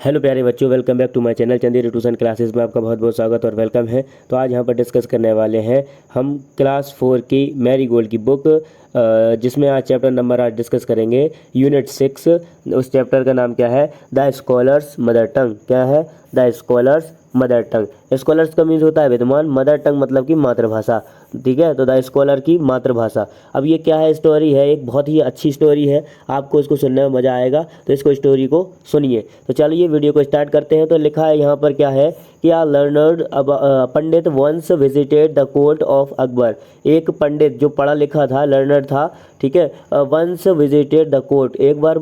Hello प्यारे बच्चों, welcome back to my channel Chanderi tuition classes में आपका बहुत बहुत स्वागत और वेलकम है। तो आज यहाँ पर डिस्कस करने वाले हैं हम क्लास 4 की मैरी गोल्ड की बुक, जिसमें आज चैप्टर नंबर 8 डिस्कस करेंगे, यूनिट 6। उस चैप्टर का नाम क्या है? The scholars mother tongue. क्या है? The scholars mother tongue. Scholars का मीन्स होता है विद्वान, मदर टंग मतलब कि मातृभाषा। ठीक है, तो द स्कॉलर की मातृभाषा। अब ये क्या है? स्टोरी है, एक बहुत ही अच्छी स्टोरी है, आपको इसको सुनने में मज़ा आएगा, तो इसको स्टोरी को सुनिए। तो चलिए वीडियो को स्टार्ट करते हैं। तो लिखा है यहाँ पर क्या है कि a learned pandit once visited the court of Akbar. एक पंडित जो पढ़ा लिखा था, लर्नर था, ठीक है, वंस विजिटेड द कोर्ट, एक बार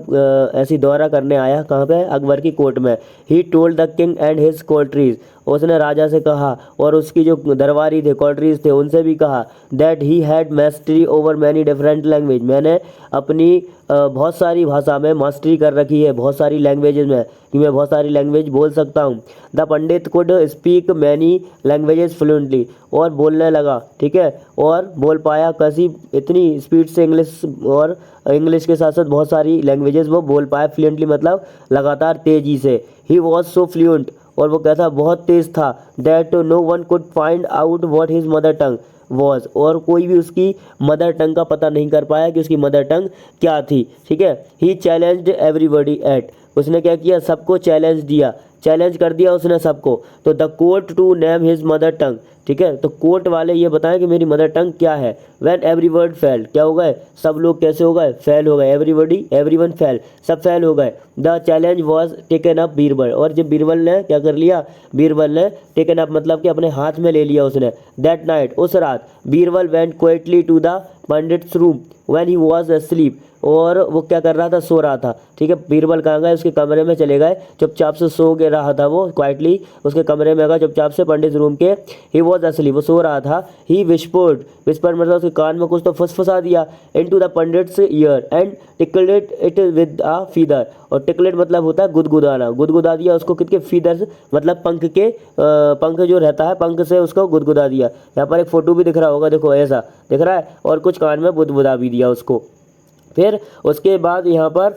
ऐसी दौरा करने आया, कहाँ पे? अकबर की कोर्ट में। He told the king and his courtiers, उसने राजा से कहा और उसकी जो दरबारी थे, कोर्टरीज थे, उनसे भी कहा, that he had mastery over many different language, मैंने अपनी बहुत सारी भाषा में मास्टरी कर रखी है, बहुत सारी लैंग्वेजेस में, कि मैं बहुत सारी लैंग्वेज बोल सकता हूँ। The Pandit could speak many languages fluently, और बोलने लगा, ठीक है, और बोल पाया कैसी, इतनी स्पीड से इंग्लिश, और इंग्लिश के साथ साथ बहुत सारी लैंग्वेजेस वो बोल पाया। फ्लुएंटली मतलब लगातार तेजी से। ही वॉज सो फ्लुएंट, और वो कहता बहुत तेज था, that no one could find out what his mother tongue was, और कोई भी उसकी मदर टंग का पता नहीं कर पाया कि उसकी मदर टंग क्या थी। ठीक है, ही चैलेंज्ड एवरीबॉडी एट, उसने क्या किया? सबको चैलेंज दिया, चैलेंज कर दिया उसने सबको। तो the court to name his mother tongue, ठीक है, तो कोर्ट वाले ये बताएं कि मेरी मदर टंग क्या है। व्हेन एवरी वर्ड फेल, क्या हो गए? सब लोग कैसे हो गए? फेल हो गए। एवरीबॉडी, एवरीवन फेल, सब फेल हो गए। The challenge was taken up Birbal, और जब बीरबल ने क्या कर लिया? बीरबल ने टेकन अप मतलब कि अपने हाथ में ले लिया उसने। दैट नाइट, उस रात, Birbal went quietly to the pandits room when he was asleep, और वो क्या कर रहा था? सो रहा था। ठीक है, बीरबल कहाँ गए? उसके कमरे में चले गए, चुपचाप से सो के रहा था वो, क्वाइटली उसके कमरे में गया चुपचाप से, पंडित रूम के। ही वॉज असलीप, वो सो रहा था। ही विस्पर्ड, विस्पर मतलब उसके कान में कुछ तो फुसफुसा दिया, into the pandits year and tickled it with a feather, और टिकलेट मतलब होता है गुदगुदाना, गुदगुदा दिया उसको किसके? फीदर मतलब पंख के, पंख जो रहता है, पंख से उसको गुदगुदा दिया। यहाँ पर एक फोटो भी दिख रहा होगा, देखो ऐसा दिख रहा है, और कुछ कान में बुदबुदा भी दिया उसको। फिर उसके बाद यहाँ पर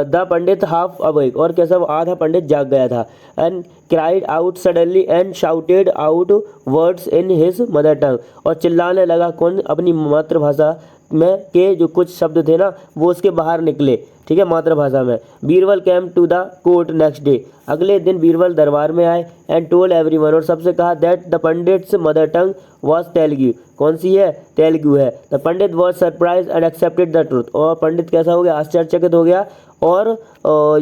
द पंडित हाफ अवेक, और कैसा? वो आधा पंडित जाग गया था। And cried out suddenly and shouted out words in his mother टंग, और चिल्लाने लगा, कौन? अपनी मातृभाषा में के जो कुछ शब्द थे ना, वो उसके बाहर निकले, ठीक है, मातृभाषा में। Birbal came to the court next day, अगले दिन बीरबल दरबार में आए। एंड टोल्ड एवरीवन, और सबसे कहा, that the pandits mother tongue was Telugu, कौन सी है? तेलुगु है। The Pandit was surprise and accepted the truth, और पंडित कैसा हो गया? आश्चर्यचकित हो गया, और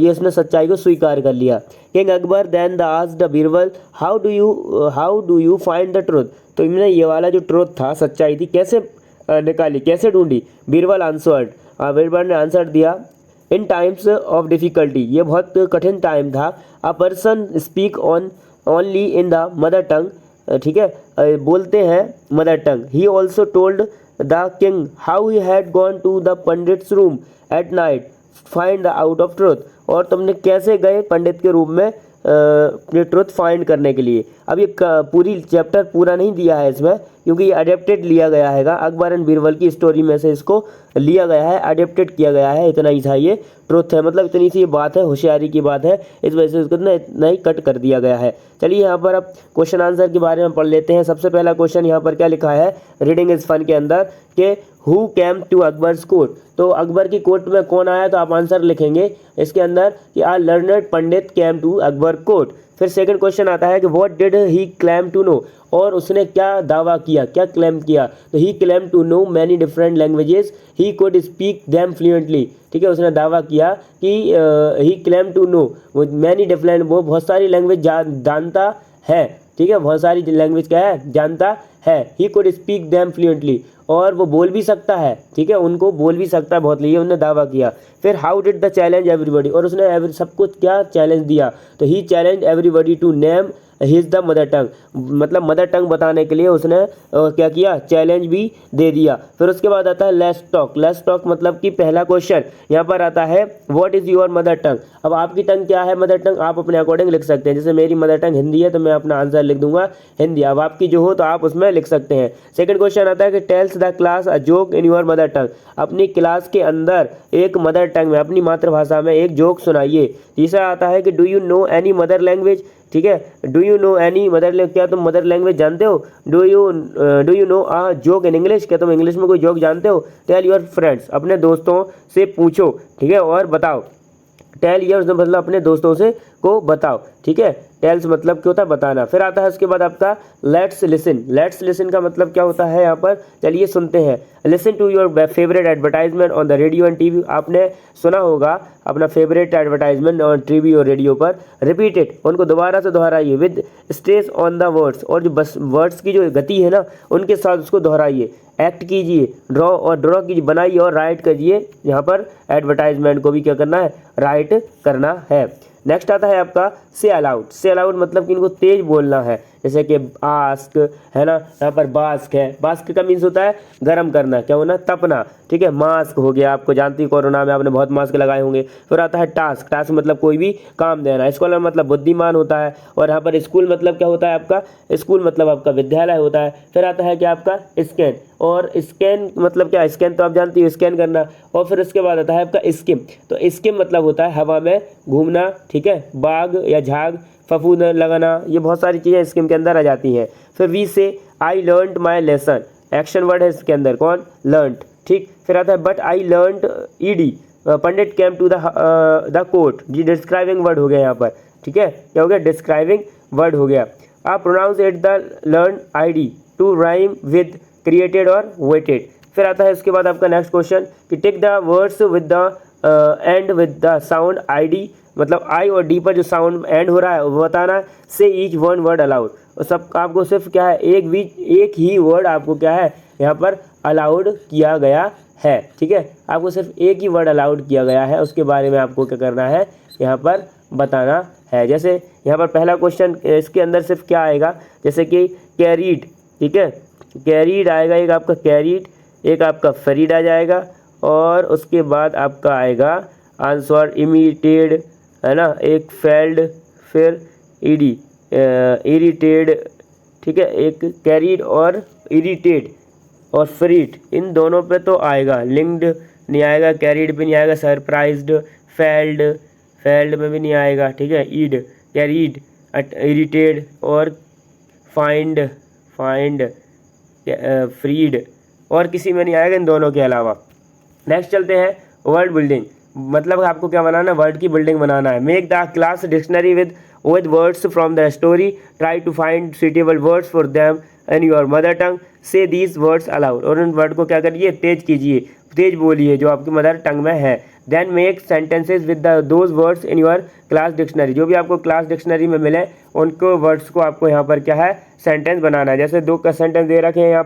ये इसने सच्चाई को स्वीकार कर लिया। King Akbar then the asked Birbal, how do you find the truth, तो इन्होंने ये वाला जो ट्रूथ था, सच्चाई थी, कैसे निकाली, कैसे ढूंढी? बीरबल आंसर्ड, बीरबल ने आंसर दिया, इन टाइम्स ऑफ डिफ़िकल्टी, ये बहुत कठिन टाइम था, a person speak on only in the mother tongue, ठीक है, बोलते हैं mother tongue. He also told the king how he had gone to the pandits room at night find the out of truth, और तुमने कैसे गए पंडित के room में ये ट्रुथ फाइंड करने के लिए। अब ये पूरी चैप्टर पूरा नहीं दिया है इसमें, क्योंकि ये अडेप्टेड लिया गया है, अकबर एंड बीरबल की स्टोरी में से इसको लिया गया है, अडेप्टेड किया गया है, इतना ही था, ये ट्रुथ है, मतलब इतनी सी बात है, होशियारी की बात है, इस वजह से इसको इतना ही कट कर दिया गया है। चलिए यहाँ पर अब क्वेश्चन आंसर के बारे में पढ़ लेते हैं। सबसे पहला क्वेश्चन यहाँ पर क्या लिखा है रीडिंग इज फन के अंदर, कि who came to Akbar's court, तो अकबर की कोर्ट में कौन आया? तो आप आंसर लिखेंगे इसके अंदर कि a learned pandit came to Akbar court. फिर सेकंड क्वेश्चन आता है कि what did he claim to know, और उसने क्या दावा किया, क्या क्लेम किया? तो he claim to know many different languages, he could speak them fluently, ठीक है, उसने दावा किया कि ही क्लेम टू नो वो मैनी डिफरेंट, वो बहुत सारी लैंग्वेज जानता है, ठीक है, बहुत सारी लैंग्वेज क्या है? जानता है। ही कुड स्पीक देम फ्लुएंटली, और वो बोल भी सकता है, ठीक है, उनको बोल भी सकता है बहुत, लिए उन्होंने दावा किया। फिर how did the challenge everybody, और उसने सबको क्या चैलेंज दिया? तो he challenge everybody to name his the mother tongue, मतलब मदर टंग बताने के लिए उसने क्या किया, चैलेंज भी दे दिया। फिर उसके बाद आता है लेट्स टॉक। लेट्स टॉक मतलब कि पहला क्वेश्चन यहाँ पर आता है व्हाट इज योर मदर टंग। अब आपकी टंग क्या है मदर टंग, आप अपने अकॉर्डिंग लिख सकते हैं। जैसे मेरी मदर टंग हिंदी है तो मैं अपना आंसर लिख दूंगा हिंदी। अब आपकी जो हो तो आप उसमें लिख सकते हैं। सेकंड क्वेश्चन आता है कि tells the class a joke in your mother टंग, अपनी क्लास के अंदर एक मदर टंग में, अपनी मातृभाषा में एक जोक सुनाइए। तीसरा आता है कि do you know any mother language, ठीक है, do you know any mother language, क्या तुम मदर लैंग्वेज जानते हो। Do you know a joke in English, क्या तुम इंग्लिश में कोई जोक जानते हो। टेल योर फ्रेंड्स, अपने दोस्तों से पूछो, ठीक है, और बताओ। टेल योर्स मतलब अपने दोस्तों से को बताओ, ठीक है। टेल्स मतलब क्या होता है, बताना। फिर आता है उसके बाद आपका लेट्स लिसन। लेट्स लिसन का मतलब क्या होता है यहाँ पर, चलिए सुनते हैं। Listen to your favourite advertisement on the radio and TV, आपने सुना होगा अपना फेवरेट एडवर्टाइजमेंट ऑन टीवी और रेडियो पर। रिपीट इट, उनको दोबारा से दोहराइए with stress on the words, और जो बस वर्ड्स की जो गति है ना उनके साथ उसको दोहराइए। एक्ट कीजिए, ड्रॉ कीजिए, बनाइए और राइट करिए। यहाँ पर एडवर्टाइजमेंट को भी क्या करना है, राइट करना है। नेक्स्ट आता है आपका से अलाउड। से अलाउड मतलब कि इनको तेज बोलना है, जैसे कि आस्क है ना, यहाँ पर बास्क है। बास्क का मीन्स होता है गर्म करना, क्या होना, तपना, ठीक है। मास्क हो गया, आपको जानती है कोरोना में आपने बहुत मास्क लगाए होंगे। फिर आता है टास्क। टास्क मतलब कोई भी काम देना। स्कॉलर मतलब बुद्धिमान होता है। और यहाँ पर स्कूल मतलब क्या होता है आपका, स्कूल मतलब आपका विद्यालय होता है। फिर आता है क्या आपका स्कैन, और स्कैन मतलब क्या, स्कैन तो आप जानती हो, स्कैन करना। और फिर उसके बाद आता है आपका स्किम। तो स्किम मतलब होता है हवा में घूमना, ठीक है, बाग या झाग, फफूंद लगाना, ये बहुत सारी चीज़ें स्किम के अंदर आ जाती हैं। फिर we say I learned my lesson, action word है इसके अंदर, कौन, लर्नड, ठीक। फिर आता है but I learned ED, pundit came to the court, जी डिस्क्राइबिंग वर्ड हो गया यहाँ पर, ठीक है, क्या हो गया, डिस्क्राइबिंग वर्ड हो गया। आप pronounce it the learn ID to rhyme with created और वेटेड। फिर आता है इसके बाद आपका नेक्स्ट क्वेश्चन कि take the words with the end with the sound ID, मतलब आई और डी पर जो साउंड एंड हो रहा है वो बताना। से ईच वन वर्ड अलाउड, और सब आपको सिर्फ क्या है, एक ही वर्ड आपको क्या है यहाँ पर अलाउड किया गया है, ठीक है। आपको सिर्फ एक ही वर्ड अलाउड किया गया है, उसके बारे में आपको क्या करना है, यहाँ पर बताना है। जैसे यहाँ पर पहला क्वेश्चन, इसके अंदर सिर्फ क्या आएगा, जैसे कि कैरीड, ठीक है, कैरीड आएगा, एक आपका कैरीड, एक आपका फरीड आ जाएगा, और उसके बाद आपका आएगा आंसर इमिटेड, है ना, एक फेल्ड, फिर ईडी, इरिटेड, ठीक है, एक कैरीड और इरिटेड और फ्रीड, इन दोनों पे तो आएगा। लिंक्ड नहीं आएगा, कैरीड भी नहीं आएगा, सरप्राइज्ड, फेल्ड में भी नहीं आएगा, ठीक है, ईड, कैरीड, इरिटेड और फाइंड फ्रीड, और किसी में नहीं आएगा इन दोनों के अलावा। नेक्स्ट चलते हैं वर्ड बिल्डिंग, मतलब आपको क्या बनाना है, वर्ड की बिल्डिंग बनाना है। Make the class dictionary with words from the story, try to find suitable words for them in your mother tongue, say these words allowed, और उन वर्ड को क्या करिए, तेज कीजिए, तेज बोलिए जो आपकी मदर टंग में है। Then make sentences with those words in your class dictionary, जो भी आपको क्लास डिक्शनरी में मिले उनको वर्ड्स को आपको यहाँ पर क्या है, सेंटेंस बनाना है। जैसे दो का सेंटेंस दे रखे हैं यहाँ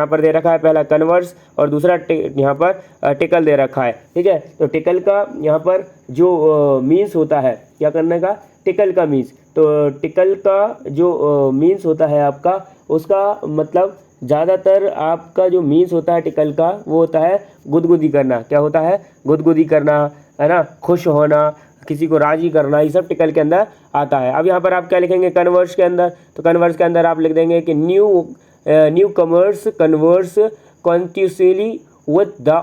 पर दे रखा है पहला कन्वर्स और दूसरा यहाँ पर टिकल दे रखा है, ठीक है। तो टिकल का यहाँ पर जो मीन्स होता है, क्या करने का, टिकल का मीन्स, तो टिकल का जो मीन्स होता है आपका, उसका मतलब ज़्यादातर आपका जो मीन्स होता है टिकल का, वो होता है गुदगुदी करना। क्या होता है, गुदगुदी करना, है ना, खुश होना, किसी को राजी करना, ये सब टिकल के अंदर आता है। अब यहाँ पर आप क्या लिखेंगे कन्वर्स के अंदर, तो कन्वर्स के अंदर आप लिख देंगे कि new commerce converse continuously with the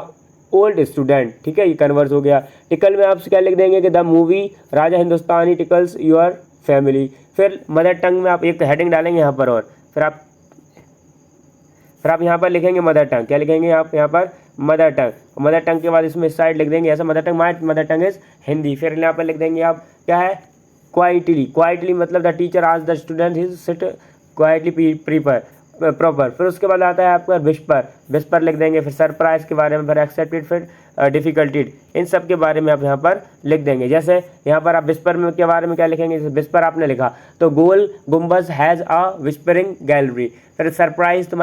old student, ठीक है, ये कन्वर्स हो गया। टिकल में आप क्या लिख देंगे कि the movie Raja Hindustani tickles your family. फिर मदर टंग में आप एक हेडिंग डालेंगे यहाँ पर, और फिर आप यहाँ पर लिखेंगे मदर टंग, क्या लिखेंगे आप यहाँ पर, मदर टंग। मदर टंग के बाद इसमें साइड लिख देंगे ऐसा, mother tongue, my mother tongue is Hindi. फिर यहाँ पर लिख देंगे आप क्या है, क्वाइटली मतलब द टीचर आज the student his sit quietly proper. फिर उसके बाद आता है आपका विस्पर लिख देंगे। फिर सरप्राइज के बारे में, फिर एक्सेप्टेड, फिर डिफिकल्टीड, इन सब के बारे में आप यहाँ पर लिख देंगे। जैसे यहाँ पर आप विस्पर में के बारे में क्या लिखेंगे, जैसे विस्पर आपने लिखा तो Gol Gumbaz has a whispering gallery. फिर surprise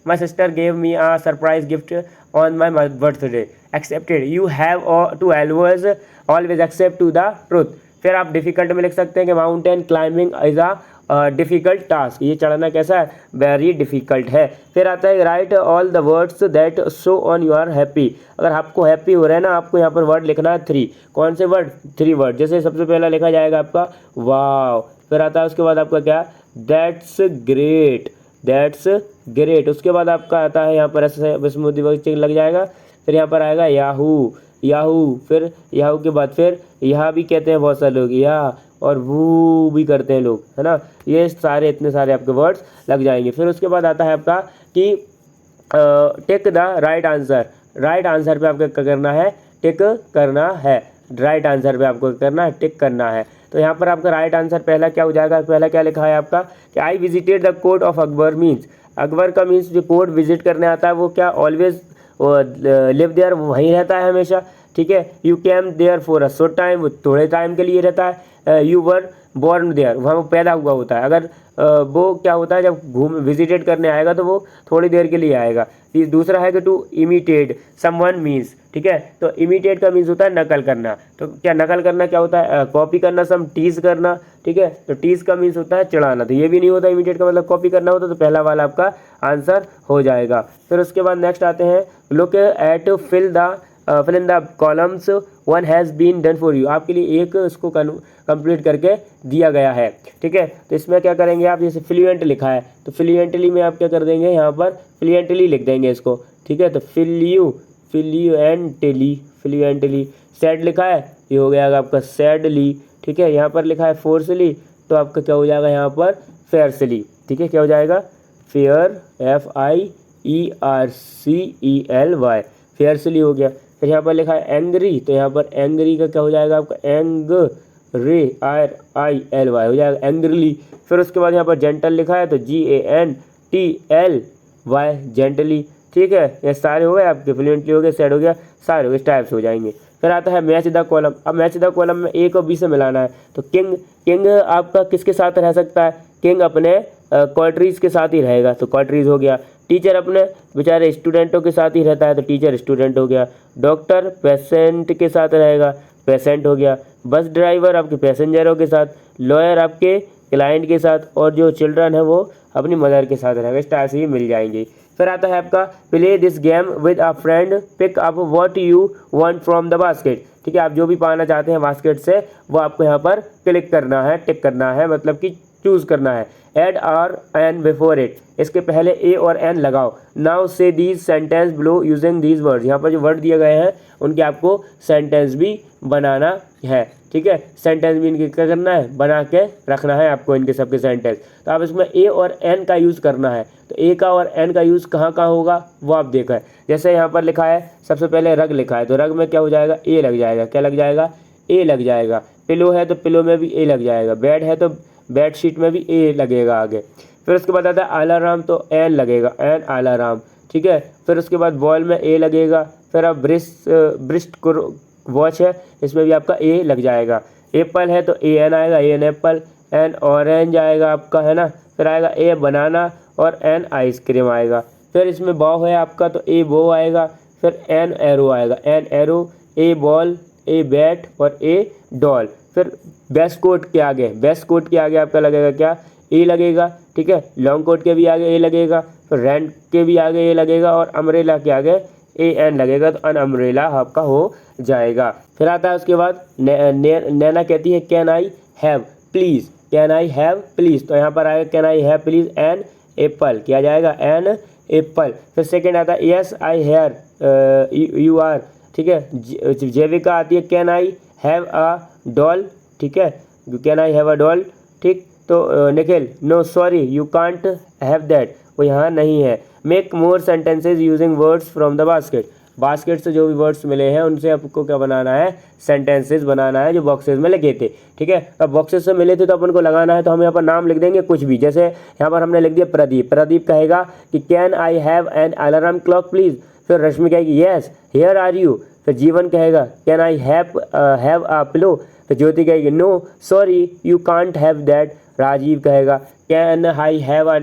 my sister gave me a surprise gift on my birthday. Accepted, you have to always accept to the truth. फिर आप डिफिकल्ट में लिख सकते हैं कि mountain climbing is a difficult task, ये चढ़ना कैसा है, वेरी डिफ़िकल्ट है। फिर आता है write all the words that show on you are happy, अगर आपको हैप्पी हो रहा है ना, आपको यहाँ पर वर्ड लिखना है 3, कौन से वर्ड, 3 वर्ड। जैसे सबसे पहला लिखा जाएगा आपका वाव, फिर आता है उसके बाद आपका क्या, दैट्स ग्रेट, दैट्स ग्रेट। उसके बाद आपका आता है यहाँ पर ऐसे स्मूदी लग जाएगा, फिर यहाँ पर आएगा याहू, याहू, फिर याहू के बाद फिर यहाँ भी कहते हैं बहुत सारे लोग, या और वो भी करते हैं लोग, है ना। ये सारे इतने सारे आपके वर्ड्स लग जाएंगे। फिर उसके बाद आता है आपका कि tick the right answer, right answer पे आपको क्या करना है, टिक करना है, राइट आंसर पे आपको करना है, टिक करना है। तो यहाँ पर आपका राइट आंसर पहला क्या हो जाएगा, पहला क्या लिखा है आपका कि I visited the court of Akbar, means Akbar का मीन्स जो कोर्ट विजिट करने आता है वो क्या ऑलवेज लिव देयर, वहीं रहता है हमेशा, ठीक है। You came there for a short time, वो थोड़े टाइम के लिए रहता है। यू वर बॉर्न देयर, वहाँ वो पैदा हुआ होता है। अगर वो क्या होता है जब घूम विजिटेड करने आएगा तो वो थोड़ी देर के लिए आएगा। दूसरा है कि टू इमिटेट समवन मीन्स, ठीक है। तो इमिटेट का मीन्स होता है नकल करना, तो क्या नकल करना क्या होता है, कॉपी करना, सम टीज करना, ठीक है। तो टीज का मीन्स होता है चिढ़ाना, तो ये भी नहीं होता, इमिटेट का मतलब कॉपी करना होता, तो पहला वाला आपका आंसर हो जाएगा। फिर उसके बाद नेक्स्ट आते हैं look at fill in the columns one has been done for you, आपके लिए एक उसको कंप्लीट करके दिया गया है, ठीक है। तो इसमें क्या करेंगे आप, जैसे फ्लुएंट लिखा है तो फ्लुएंटली में आप क्या कर देंगे, यहाँ पर फ्लुएंटली लिख देंगे इसको, ठीक है। तो फ्लुएंटली, फ्लुएंटली। सैड लिखा है, ये हो गया आपका सैडली, ठीक है। यहाँ पर लिखा है फोर्सली, तो आपका क्या हो जाएगा यहाँ पर फेयरसली, ठीक है। क्या हो जाएगा, फेयर, FIERCELY, फेयरसली हो गया। फिर यहाँ पर लिखा है एंग्री, तो यहाँ पर एंग्री का क्या हो जाएगा आपका एंग्री, RILY हो जाएगा एंग्रली। फिर उसके बाद यहाँ पर जेंटल लिखा है तो GANTLY, जेंटली, ठीक है। ये सारे हो गए आपके, फ्लुएंटली हो गए, सेड हो गया, सारे हो गए, टाइप्स हो जाएंगे। फिर आता है मैच द कॉलम, अब मैच द कॉलम में A को B से मिलाना है। तो किंग, किंग आपका किसके साथ रह सकता है, किंग अपने क्वार्टरीज के साथ ही रहेगा, तो क्वार्टरीज हो गया। टीचर अपने बेचारे स्टूडेंटों के साथ ही रहता है, तो टीचर स्टूडेंट हो गया। डॉक्टर पेशेंट के साथ रहेगा, पेशेंट हो गया। बस ड्राइवर आपके पैसेंजरों के साथ, लॉयर आपके क्लाइंट के साथ, और जो चिल्ड्रन है वो अपनी मदर के साथ रहेगा। इस टाइप से ही मिल जाएंगे। फिर आता है आपका play this game with a friend, pick up what you want from the basket, ठीक है। आप जो भी पाना चाहते हैं बास्केट से वो आपको यहाँ पर क्लिक करना है, टिक करना है, मतलब कि चूज करना है। Add or an before it, इसके पहले ए और एन लगाओ। Now say these sentence below using these words, यहाँ पर जो वर्ड दिए गए हैं उनके आपको सेंटेंस भी बनाना है, ठीक है। सेंटेंस भी इनके क्या करना है, बना के रखना है आपको इनके सबके सेंटेंस। तो आप इसमें ए और एन का यूज़ करना है, तो ए का और एन का यूज़ कहाँ कहाँ होगा वो आप देखा है। जैसे यहाँ पर लिखा है सबसे पहले रग लिखा है, तो रग में क्या हो जाएगा, ए लग जाएगा, क्या लग जाएगा, ए लग जाएगा। पिलो है तो पिलो में भी ए लग जाएगा। बेड है तो बेड शीट में भी ए लगेगा आगे। फिर उसके बाद आता है अलार्म, तो एन लगेगा, एन अलार्म, ठीक है। फिर उसके बाद बॉल में ए लगेगा। फिर अब ब्रिस्ट वॉच है, इसमें भी आपका ए लग जाएगा। एप्पल है तो ए एन आएगा, A an apple. N orange आएगा आपका, है ना। फिर आएगा ए बनाना और एन आइसक्रीम आएगा। फिर इसमें बॉ है आपका तो ए बो आएगा। फिर एन एरो आएगा, an arrow. A ball, a bat और ए डॉल। फिर बेस्ट कोट के आगे, बेस्ट कोट के आगे आपका लगेगा क्या, ए लगेगा, ठीक है। लॉन्ग कोट के भी आगे ए लगेगा। फिर रेंट के भी आगे ए लगेगा और अम्ब्रेला के आगे ए एन लगेगा, तो अन अम्ब्रेला आपका हो जाएगा। फिर आता है उसके बाद नैना कहती है can I have please, can I have please, तो यहाँ पर आएगा can I have please an apple, क्या जाएगा, एन एप्पल। फिर सेकेंड आता है yes I hear you are, ठीक है। जेविका आती है can I have a doll, ठीक है, can I have a doll, ठीक। तो Nikhil no sorry you can't have that, वो यहाँ नहीं है। Make more sentences using words from the basket, basket से जो भी वर्ड्स मिले हैं उनसे आपको क्या बनाना है, सेंटेंसेस बनाना है जो बॉक्सेस में लगे थे, ठीक है। अब बॉक्सेस से मिले थे तो अपन को लगाना है, तो हम यहाँ पर नाम लिख देंगे कुछ भी। जैसे यहाँ पर हमने लिख दिया प्रदीप, प्रदीप कहेगा कि can I have an alarm clock please. फिर रश्मि कहेगी येस हियर आर यू। फिर जीवन कहेगा can I have a pillow. फिर ज्योति कहेगी no sorry you can't have that. Rajeev कहेगा can I have a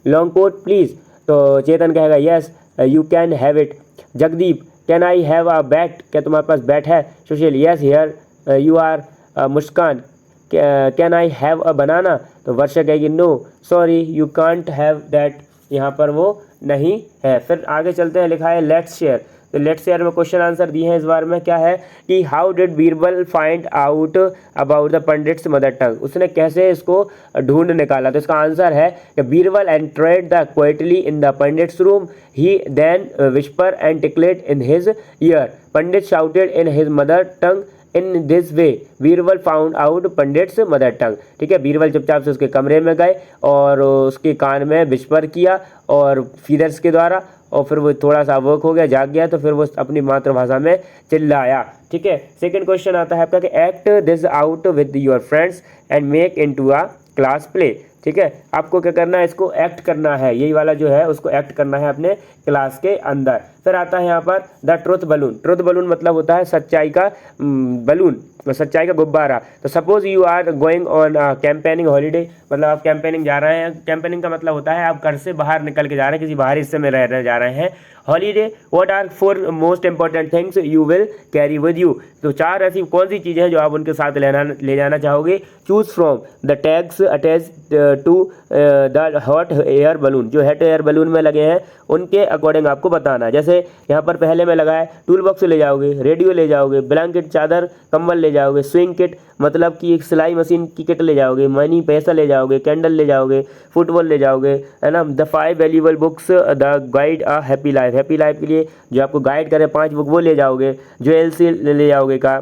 long coat please. तो चेतन कहेगा yes you can have it. Jagdeep can I have a bat, क्या तुम्हारे पास बैट है। Sushil yes here you are. Muskan can I have a banana, तो वर्षा कहेगी no sorry you can't have that, यहाँ पर वो नहीं है। फिर आगे चलते हैं, लिखा है लेट्स शेयर, तो लेट्स शेयर में क्वेश्चन आंसर दिए हैं इस बार में, क्या है कि how did Birbal find out about the pandits mother टंग, उसने कैसे इसको ढूंढ निकाला, तो इसका आंसर है कि Birbal entered the quietly in the pandits room, he then whisper and tickled in his ear, pandit shouted in his mother tongue, in this way Birbal found out pandit's mother tongue. ठीक है, बीरबल चुपचाप से उसके कमरे में गए और उसके कान में विस्पर किया और फीदर्स के द्वारा, और फिर वो थोड़ा सा वर्क हो गया, जाग गया, तो फिर वो अपनी मातृभाषा में चिल्लाया। ठीक है, सेकंड क्वेश्चन आता है आपका कि act this out with your friends and make into a class play. ठीक है, आपको क्या करना है, इसको एक्ट करना है, यही वाला जो है उसको एक्ट करना है अपने क्लास के अंदर। फिर आता है यहाँ पर the truth balloon, truth balloon मतलब होता है सच्चाई का बलून, सच्चाई का गुब्बारा। तो suppose you are going on campaigning holiday, मतलब आप कैंपेनिंग जा रहे हैं, कैंपेनिंग का मतलब होता है आप घर से बाहर निकल के जा रहे हैं, किसी बाहरी हिस्से में रहने जा रहे हैं। Holiday, what are 4 most important things you will carry with you, तो 4 ऐसी कौन सी चीज़ें हैं जो आप उनके साथ ले जाना चाहोगे। Choose from the tags attach to the hot air balloon, जो हॉट एयर बलून में लगे हैं उनके अकॉर्डिंग आपको बताना है। जैसे यहाँ पर पहले में लगा है टूल बॉक्स ले जाओगे, रेडियो ले जाओगे, ब्लैंकेट चादर कंबल ले जाओगे, स्विंग किट मतलब कि एक सिलाई मशीन की किट ले जाओगे, मनी पैसा ले जाओगे, कैंडल ले जाओगे, फुटबॉल ले जाओगे, है ना। The 5 valuable books the guide a happy life, happy life के लिए जो आपको गाइड करे 5 बुक वो ले जाओगे, ज्वेल्स ले जाओगे का।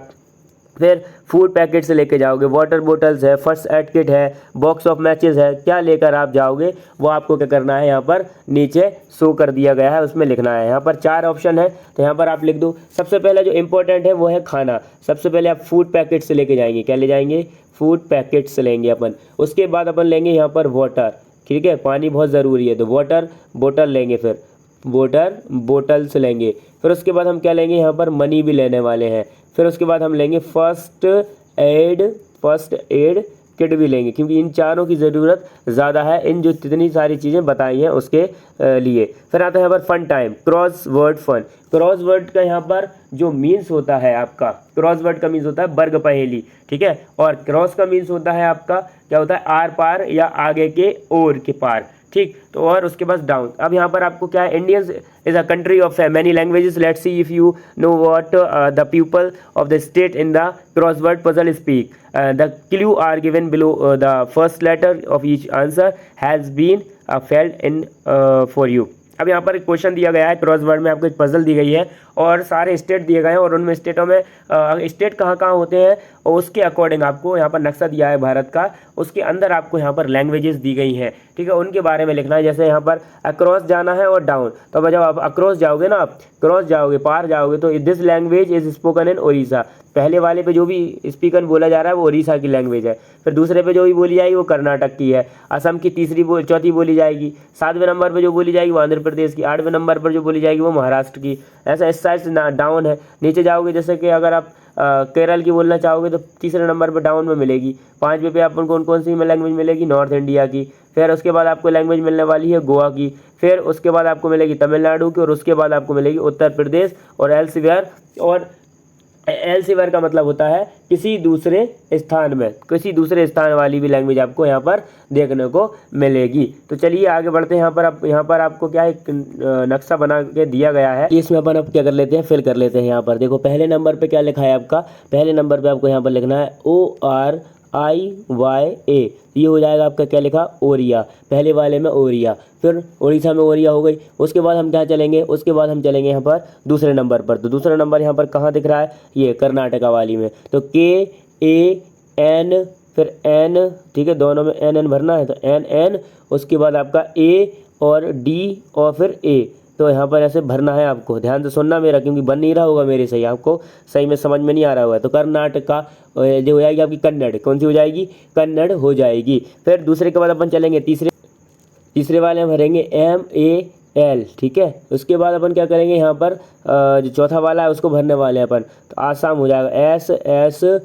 फिर फूड पैकेट से लेके जाओगे, वाटर बोटल्स है, फर्स्ट एड किट है, बॉक्स ऑफ मैचेस है, क्या लेकर आप जाओगे वो आपको क्या करना है यहाँ पर नीचे शो कर दिया गया है, उसमें लिखना है। यहाँ पर 4 ऑप्शन है, तो यहाँ पर आप लिख दो। सबसे पहले जो इंपॉर्टेंट है वो है खाना, सबसे पहले आप फूड पैकेट से लेके जाएंगे, क्या ले जाएंगे, फूड पैकेट से लेंगे अपन। उसके बाद अपन लेंगे यहाँ पर वाटर, ठीक है, पानी बहुत ज़रूरी है, तो वाटर बोतल लेंगे, फिर वाटर बोटल्स लेंगे। फिर उसके बाद हम क्या लेंगे, यहाँ पर मनी भी लेने वाले हैं। फिर उसके बाद हम लेंगे फर्स्ट एड किट भी लेंगे, क्योंकि इन चारों की ज़रूरत ज़्यादा है, इन जो जितनी सारी चीज़ें बताई हैं उसके लिए। फिर आता है यहाँ पर fun time, crossword fun. Crossword का यहाँ पर जो मीन्स होता है आपका, क्रॉस वर्ड का मीन्स होता है वर्ग पहेली, ठीक है, और क्रॉस का मीन्स होता है आपका क्या होता है, आर पार या आगे के ओर के पार, ठीक। तो और उसके बाद डाउन। अब यहाँ पर आपको क्या है, Indians is a country of many languages, let's see if you know what the people of the state in the crossword puzzle speak, the clue are given below the first letter of each answer has been filled in for you. अब यहाँ पर एक question दिया गया है, crossword में आपको एक पजल दी गई है और सारे स्टेट दिए गए हैं, और उनमें स्टेटों में स्टेट कहाँ कहाँ होते हैं और उसके अकॉर्डिंग आपको यहाँ पर नक्शा दिया है भारत का, उसके अंदर आपको यहाँ पर लैंग्वेजेस दी गई हैं, ठीक है, उनके बारे में लिखना है। जैसे यहाँ पर अक्रॉस जाना है और डाउन, तो अब जब आप अक्रॉस जाओगे ना, आप क्रॉस जाओगे, पार जाओगे, तो this language is spoken in Odisha, पहले वाले पे जो भी स्पीकर बोला जा रहा है वो उड़ीसा की लैंग्वेज है। फिर दूसरे पे जो भी बोली जाएगी वो कर्नाटक की है, असम की चौथी बोली जाएगी, 7वें नंबर पे जो बोली जाएगी वो आंध्र प्रदेश की, 8वें नंबर पर जो बोली जाएगी वो महाराष्ट्र की। ऐसा इस साइड से डाउन है। नीचे जाओगे, जैसे कि अगर आप केरल की बोलना चाहोगे तो 3रे नंबर पर डाउन में मिलेगी। 5वें पे आपको कौन सी लैंग्वेज मिलेगी, नॉर्थ इंडिया की। फिर उसके बाद आपको लैंग्वेज मिलने वाली है गोवा की, फिर उसके बाद आपको मिलेगी तमिलनाडु की, और उसके बाद आपको मिलेगी उत्तर प्रदेश और एल्सवेयर। और एल्सवेयर का मतलब होता है किसी दूसरे स्थान में, किसी दूसरे स्थान वाली भी लैंग्वेज आपको यहाँ पर देखने को मिलेगी। तो चलिए आगे बढ़ते हैं। यहाँ पर आपको क्या है, नक्शा बना के दिया गया है, इसमें अपन अब क्या कर लेते हैं, फिल कर लेते हैं। यहाँ पर देखो पहले नंबर पे क्या लिखा है आपका, पहले नंबर पे आपको यहाँ पर लिखना है ORIYA, ये हो जाएगा आपका क्या लिखा, ओरिया, पहले वाले में ओरिया, फिर उड़ीसा में ओरिया हो गई। उसके बाद हम क्या चलेंगे, उसके बाद हम चलेंगे यहाँ पर दूसरे नंबर पर। तो दूसरा नंबर यहाँ पर कहाँ दिख रहा है, ये कर्नाटका वाली में, तो KAN फिर N, ठीक है, दोनों में NN भरना है, तो NN, उसके बाद आपका A और D और फिर A, तो यहाँ पर ऐसे भरना है आपको। ध्यान से सुनना मेरा, क्योंकि बन नहीं रहा होगा मेरे सही, आपको सही में समझ में नहीं आ रहा होगा। तो कर्नाटका जो हो जाएगी आपकी कन्नड़, कौन सी हो जाएगी, कन्नड़ हो जाएगी। फिर दूसरे के बाद अपन चलेंगे तीसरे वाले में भरेंगे MAL, ठीक है। उसके बाद अपन क्या करेंगे, यहाँ पर जो चौथा वाला है उसको भरने वाले हैं अपन, तो आसाम हो जाएगा SSAMME,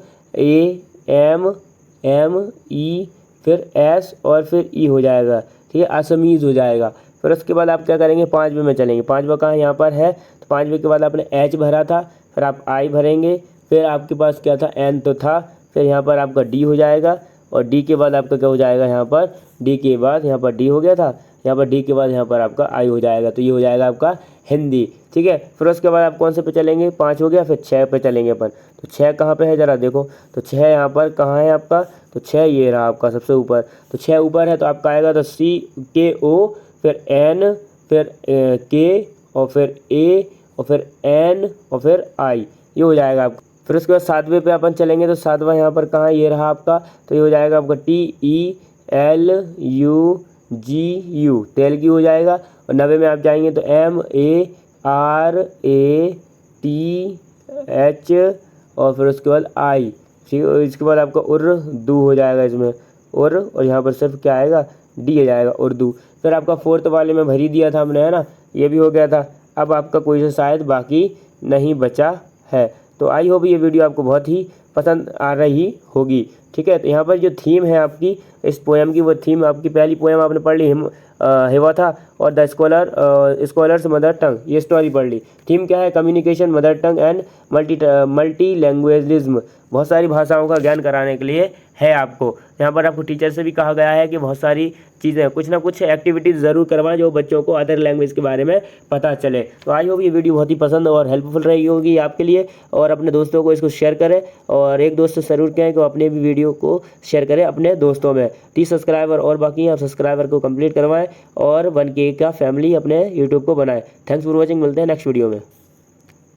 फिर S और फिर E हो जाएगा, ठीक है, असमीज़ हो जाएगा। फिर उसके बाद आप क्या करेंगे, 5वें में चलेंगे। 5वां कहाँ यहाँ पर है, तो 5वें के बाद आपने H भरा था, फिर आप I भरेंगे, फिर आपके पास क्या था, N तो था, फिर यहाँ पर आपका डी हो जाएगा, और डी के बाद आपका क्या हो जाएगा, यहाँ पर डी के बाद यहाँ पर डी हो गया था, यहाँ पर डी के बाद यहाँ पर आपका आई हो जाएगा। तो ये हो जाएगा आपका हिंदी। ठीक है, फिर उसके बाद आप कौन से पे चलेंगे, 5 हो गया, फिर 6 पे चलेंगे अपन। तो 6 कहाँ पे है ज़रा देखो, तो 6 यहाँ पर कहाँ है आपका, तो 6 ये रहा आपका सबसे ऊपर। तो 6 ऊपर है तो आपका आएगा तो CKO, फिर N, फिर K, और फिर A, और फिर N, और फिर I, ये हो जाएगा आपका। फिर उसके बाद 7वें पे अपन चलेंगे, तो 7वां यहाँ पर कहाँ, ये रहा आपका। तो ये हो जाएगा आपका TELUGU, तेलुगु हो जाएगा। और 90 में आप जाएंगे तो MARATH, और फिर उसके बाद I, ठीक है। इसके बाद आपका उर्दू हो जाएगा इसमें, और यहाँ पर सिर्फ क्या आएगा, डी आ जाएगा, उर्दू। फिर आपका 4th वाले में भर ही दिया था हमने, है ना, ये भी हो गया था। अब आपका कोई से शायद बाकी नहीं बचा है। तो आई होप ये वीडियो आपको बहुत ही पसंद आ रही होगी। ठीक है, तो यहाँ पर जो थीम है आपकी इस पोएम की, वो थीम आपकी पहली पोएम आपने पढ़ ली हिवा था, और द स्कॉलर्स मदर टंग, ये स्टोरी पढ़ ली। थीम क्या है, communication, mother tongue and multilingualism, बहुत सारी भाषाओं का ज्ञान कराने के लिए है आपको। यहाँ पर आपको टीचर से भी कहा गया है कि बहुत सारी चीज़ें, कुछ ना कुछ एक्टिविटीज़ ज़रूर करवाएं जो बच्चों को अदर लैंग्वेज के बारे में पता चले। तो आई होप ये वीडियो बहुत ही पसंद और हेल्पफुल रही होगी आपके लिए, और अपने दोस्तों को इसको शेयर करें, और एक दोस्त से ज़रूर कहें कि अपने भी वीडियो को शेयर करें अपने दोस्तों में। 30 सब्सक्राइबर और बाकी आप सब्सक्राइबर को कंप्लीट करवाएं, और 1K का फैमिली अपने यूट्यूब को बनाएं। थैंक्स फॉर वॉचिंग, मिलते हैं नेक्स्ट वीडियो में।